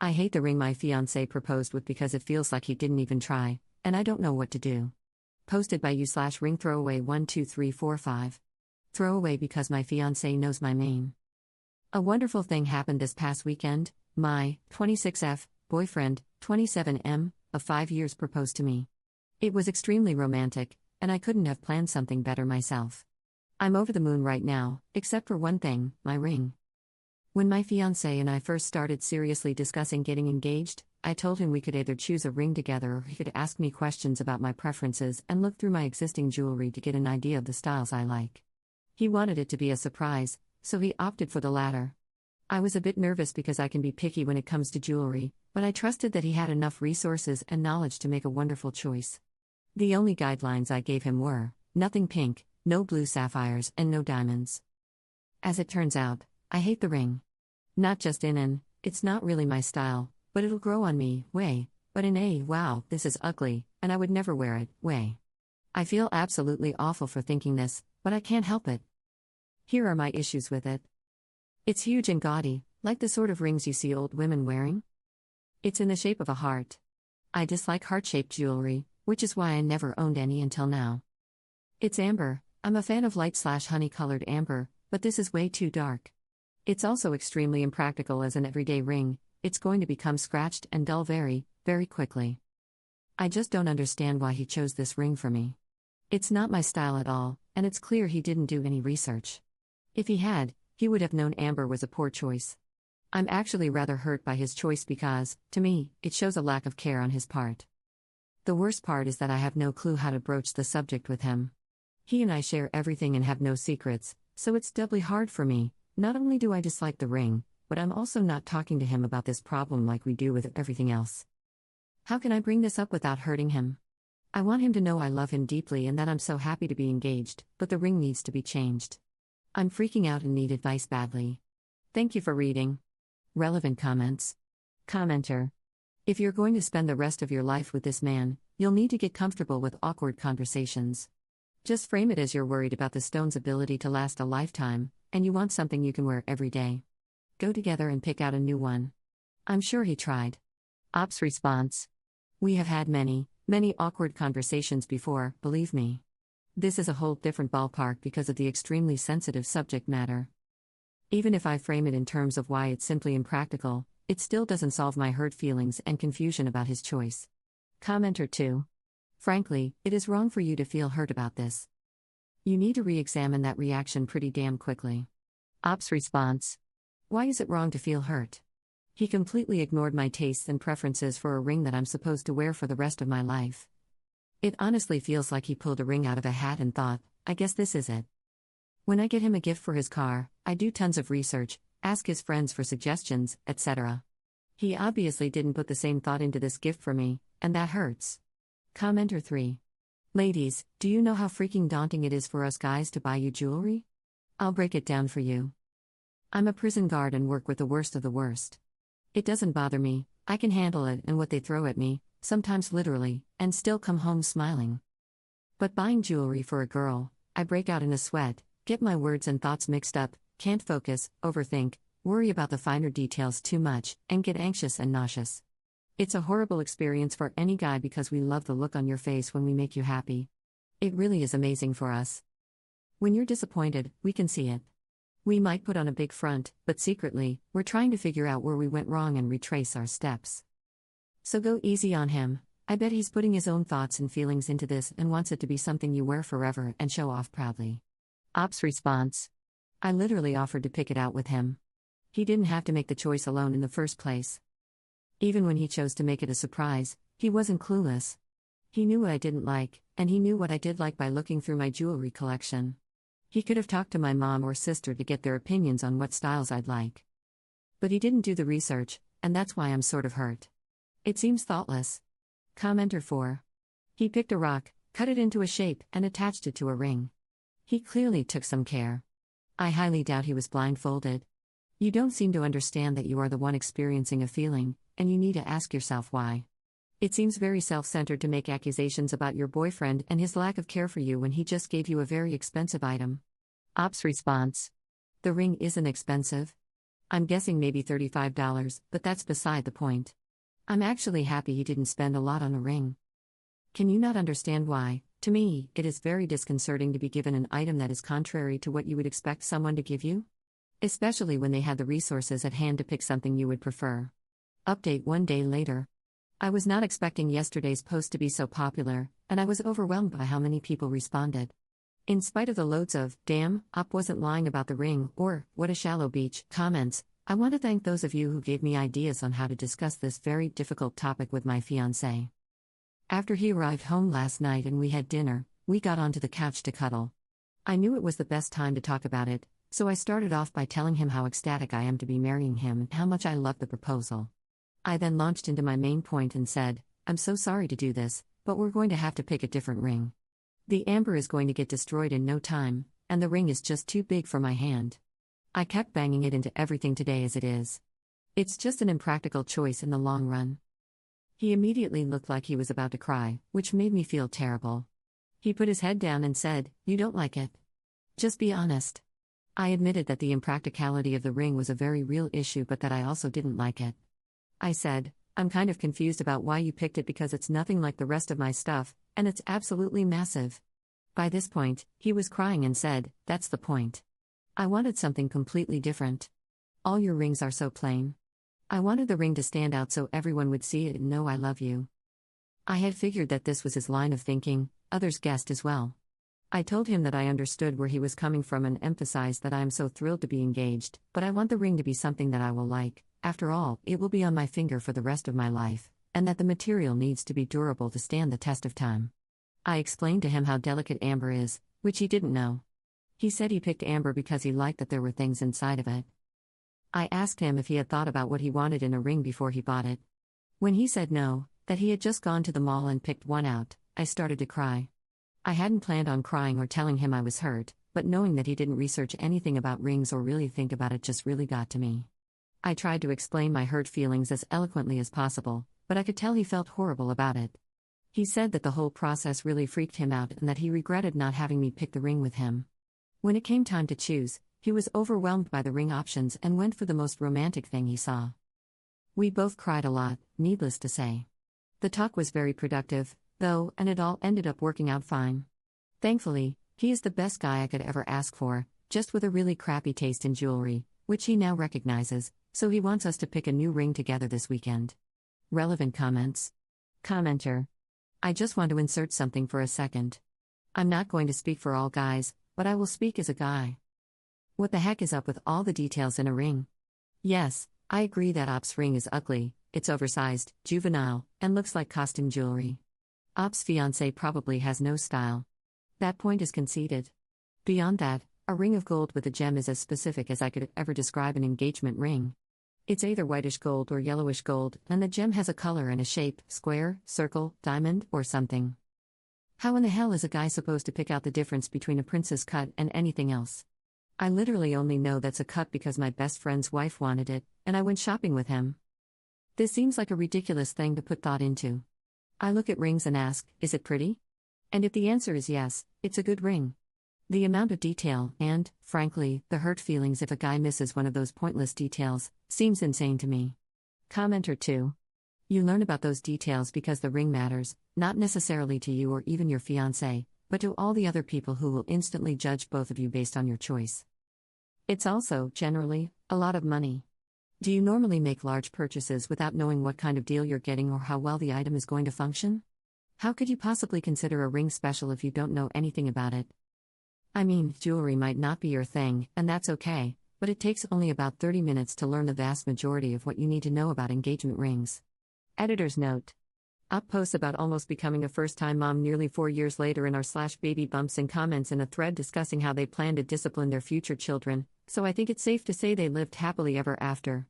I hate the ring my fiancé proposed with because it feels like he didn't even try, and I don't know what to do. Posted by you/ring throwaway 12345. Throwaway because my fiancé knows my name. A wonderful thing happened this past weekend. My 26F boyfriend, 27M, of 5 years proposed to me. It was extremely romantic, and I couldn't have planned something better myself. I'm over the moon right now, except for one thing, my ring. When my fiancé and I first started seriously discussing getting engaged, I told him we could either choose a ring together or he could ask me questions about my preferences and look through my existing jewelry to get an idea of the styles I like. He wanted it to be a surprise, so he opted for the latter. I was a bit nervous because I can be picky when it comes to jewelry, but I trusted that he had enough resources and knowledge to make a wonderful choice. The only guidelines I gave him were nothing pink, no blue sapphires, and no diamonds. As it turns out, I hate the ring. Not just in an, it's not really my style, but it'll grow on me, way, but in a, wow, this is ugly, and I would never wear it, way. I feel absolutely awful for thinking this, but I can't help it. Here are my issues with it. It's huge and gaudy, like the sort of rings you see old women wearing. It's in the shape of a heart. I dislike heart-shaped jewelry, which is why I never owned any until now. It's amber. I'm a fan of light/honey-colored amber, but this is way too dark. It's also extremely impractical as an everyday ring. It's going to become scratched and dull very, very quickly. I just don't understand why he chose this ring for me. It's not my style at all, and it's clear he didn't do any research. If he had, he would have known amber was a poor choice. I'm actually rather hurt by his choice because, to me, it shows a lack of care on his part. The worst part is that I have no clue how to broach the subject with him. He and I share everything and have no secrets, so it's doubly hard for me. Not only do I dislike the ring, but I'm also not talking to him about this problem like we do with everything else. How can I bring this up without hurting him? I want him to know I love him deeply and that I'm so happy to be engaged, but the ring needs to be changed. I'm freaking out and need advice badly. Thank you for reading. Relevant comments. Commenter. If you're going to spend the rest of your life with this man, you'll need to get comfortable with awkward conversations. Just frame it as you're worried about the stone's ability to last a lifetime, and you want something you can wear every day. Go together and pick out a new one. I'm sure he tried. Ops response. We have had many awkward conversations before, believe me. This is a whole different ballpark because of the extremely sensitive subject matter. Even if I frame it in terms of why it's simply impractical, it still doesn't solve my hurt feelings and confusion about his choice. Commenter 2. Frankly, it is wrong for you to feel hurt about this. You need to re-examine that reaction pretty damn quickly. Ops response. Why is it wrong to feel hurt? He completely ignored my tastes and preferences for a ring that I'm supposed to wear for the rest of my life. It honestly feels like he pulled a ring out of a hat and thought, I guess this is it. When I get him a gift for his car, I do tons of research, ask his friends for suggestions, etc. He obviously didn't put the same thought into this gift for me, and that hurts. Commenter 3. Ladies, do you know how freaking daunting it is for us guys to buy you jewelry? I'll break it down for you. I'm a prison guard and work with the worst of the worst. It doesn't bother me, I can handle it and what they throw at me, sometimes literally, and still come home smiling. But buying jewelry for a girl, I break out in a sweat, get my words and thoughts mixed up, can't focus, overthink, worry about the finer details too much, and get anxious and nauseous. It's a horrible experience for any guy because we love the look on your face when we make you happy. It really is amazing for us. When you're disappointed, we can see it. We might put on a big front, but secretly, we're trying to figure out where we went wrong and retrace our steps. So go easy on him. I bet he's putting his own thoughts and feelings into this and wants it to be something you wear forever and show off proudly. Ops response. I literally offered to pick it out with him. He didn't have to make the choice alone in the first place. Even when he chose to make it a surprise, he wasn't clueless. He knew what I didn't like, and he knew what I did like by looking through my jewelry collection. He could have talked to my mom or sister to get their opinions on what styles I'd like. But he didn't do the research, and that's why I'm sort of hurt. It seems thoughtless. Commenter 4. He picked a rock, cut it into a shape, and attached it to a ring. He clearly took some care. I highly doubt he was blindfolded. You don't seem to understand that you are the one experiencing a feeling, and you need to ask yourself why. It seems very self-centered to make accusations about your boyfriend and his lack of care for you when he just gave you a very expensive item. Ops response. The ring isn't expensive. I'm guessing maybe $35, but that's beside the point. I'm actually happy he didn't spend a lot on a ring. Can you not understand why? To me, it is very disconcerting to be given an item that is contrary to what you would expect someone to give you. Especially when they had the resources at hand to pick something you would prefer. Update 1 day later. I was not expecting yesterday's post to be so popular, and I was overwhelmed by how many people responded. In spite of the loads of, "Damn, Op wasn't lying about the ring," or, "What a shallow beach," comments, I want to thank those of you who gave me ideas on how to discuss this very difficult topic with my fiancé. After he arrived home last night and we had dinner, we got onto the couch to cuddle. I knew it was the best time to talk about it, so I started off by telling him how ecstatic I am to be marrying him and how much I love the proposal. I then launched into my main point and said, "I'm so sorry to do this, but we're going to have to pick a different ring. The amber is going to get destroyed in no time, and the ring is just too big for my hand. I kept banging it into everything today as it is. It's just an impractical choice in the long run." He immediately looked like he was about to cry, which made me feel terrible. He put his head down and said, "You don't like it? Just be honest." I admitted that the impracticality of the ring was a very real issue, but that I also didn't like it. I said, "I'm kind of confused about why you picked it because it's nothing like the rest of my stuff, and it's absolutely massive." By this point, he was crying and said, "That's the point. I wanted something completely different. All your rings are so plain. I wanted the ring to stand out so everyone would see it and know I love you." I had figured that this was his line of thinking, others guessed as well. I told him that I understood where he was coming from and emphasized that I am so thrilled to be engaged, but I want the ring to be something that I will like. After all, it will be on my finger for the rest of my life, and that the material needs to be durable to stand the test of time. I explained to him how delicate amber is, which he didn't know. He said he picked amber because he liked that there were things inside of it. I asked him if he had thought about what he wanted in a ring before he bought it. When he said no, that he had just gone to the mall and picked one out, I started to cry. I hadn't planned on crying or telling him I was hurt, but knowing that he didn't research anything about rings or really think about it just really got to me. I tried to explain my hurt feelings as eloquently as possible, but I could tell he felt horrible about it. He said that the whole process really freaked him out and that he regretted not having me pick the ring with him. When it came time to choose, he was overwhelmed by the ring options and went for the most romantic thing he saw. We both cried a lot, needless to say. The talk was very productive, though, and it all ended up working out fine. Thankfully, he is the best guy I could ever ask for, just with a really crappy taste in jewelry, which he now recognizes, so he wants us to pick a new ring together this weekend. Relevant comments. Commenter. I just want to insert something for a second. I'm not going to speak for all guys, but I will speak as a guy. What the heck is up with all the details in a ring? Yes, I agree that Op's ring is ugly, it's oversized, juvenile, and looks like costume jewelry. Op's fiancé probably has no style. That point is conceded. Beyond that, a ring of gold with a gem is as specific as I could ever describe an engagement ring. It's either whitish gold or yellowish gold, and the gem has a color and a shape, square, circle, diamond, or something. How in the hell is a guy supposed to pick out the difference between a princess cut and anything else? I literally only know that's a cut because my best friend's wife wanted it, and I went shopping with him. This seems like a ridiculous thing to put thought into. I look at rings and ask, is it pretty? And if the answer is yes, it's a good ring. The amount of detail, and, frankly, the hurt feelings if a guy misses one of those pointless details, seems insane to me. Commenter 2. You learn about those details because the ring matters, not necessarily to you or even your fiancé, but to all the other people who will instantly judge both of you based on your choice. It's also, generally, a lot of money. Do you normally make large purchases without knowing what kind of deal you're getting or how well the item is going to function? How could you possibly consider a ring special if you don't know anything about it? I mean, jewelry might not be your thing, and that's okay, but it takes only about 30 minutes to learn the vast majority of what you need to know about engagement rings. Editor's note. Up posts about almost becoming a first-time mom nearly 4 years later in r/baby bumps and comments in a thread discussing how they plan to discipline their future children, so I think it's safe to say they lived happily ever after.